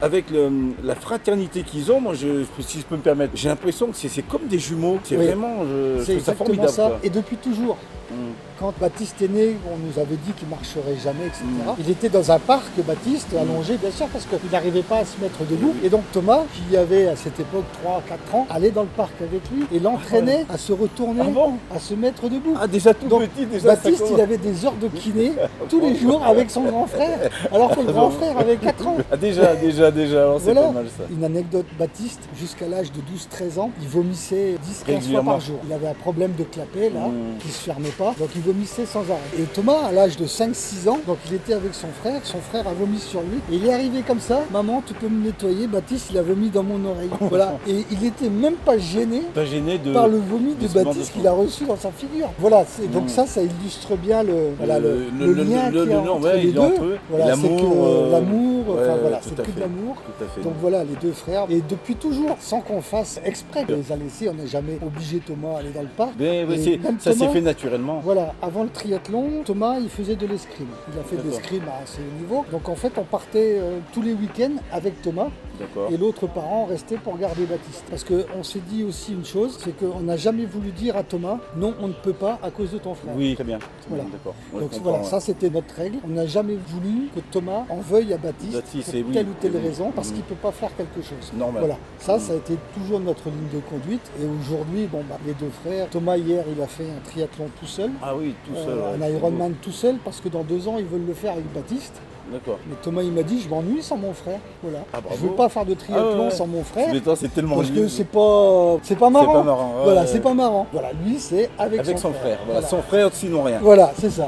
Avec la fraternité qu'ils ont, moi, si je peux me permettre, j'ai l'impression que c'est comme des jumeaux. C'est vraiment, je c'est trouve ça exactement formidable. ça. Quoi. Et depuis toujours. Quand Baptiste est né, on nous avait dit qu'il marcherait jamais, etc. Il était dans un parc, Baptiste, allongé, bien sûr, parce qu'il n'arrivait pas à se mettre debout. Et donc Thomas, qui avait à cette époque 3-4 ans, allait dans le parc avec lui et l'entraînait à se retourner, à se mettre debout. Ah, déjà tout donc, petit, déjà. Baptiste, il avait des heures de kiné tous les jours avec son grand frère, alors que le grand frère avait 4 ans. Ah, déjà, alors c'est pas mal ça. Une anecdote, Baptiste, jusqu'à l'âge de 12-13 ans, il vomissait 10-15 fois par jour. Il avait un problème de clapet, là, qui ne se fermait pas, donc il vomissait sans arrêt. Et Thomas, à l'âge de 5-6 ans, donc il était avec son frère a vomi sur lui, et il est arrivé comme ça, maman, tu peux me nettoyer, Baptiste, il a vomi dans mon oreille. Voilà, et il était même pas gêné, par le vomi de Baptiste qu'il a reçu dans sa figure. Voilà, donc ça illustre bien le lien qu'il y a entre les deux. Voilà, c'est que l'amour, c'est que de l'amour. Donc voilà, les deux frères, et depuis toujours, sans qu'on fasse exprès, on les a laissés, on n'a jamais obligé Thomas à aller dans le parc. Ça s'est fait naturellement. Voilà, avant le triathlon, Thomas, il faisait de l'escrime. Il a fait de l'escrime à assez haut niveau. Donc en fait, on partait tous les week-ends avec Thomas. Et l'autre parent restait pour garder Baptiste. Parce qu'on s'est dit aussi une chose, c'est qu'on n'a jamais voulu dire à Thomas, non, on ne peut pas à cause de ton frère. Oui, très bien. Voilà. D'accord. Donc voilà, ça c'était notre règle. On n'a jamais voulu que Thomas en veuille à Baptiste pour telle ou telle raison, parce qu'il ne peut pas faire quelque chose. Normal. Voilà, ça a été toujours notre ligne de conduite. Et aujourd'hui, les deux frères, Thomas hier, il a fait un triathlon tout seul. Ah oui, tout seul. Un Ironman tout seul, parce que dans 2 ans, ils veulent le faire avec Baptiste. D'accord. Mais Thomas, il m'a dit, je m'ennuie sans mon frère. Voilà. Ah, je veux pas faire de triathlon sans mon frère. Mais toi, c'est tellement parce que c'est pas marrant. C'est pas marrant. Voilà, c'est pas marrant. Voilà, lui, c'est avec son frère. Voilà, son frère, sinon rien. Voilà, c'est ça.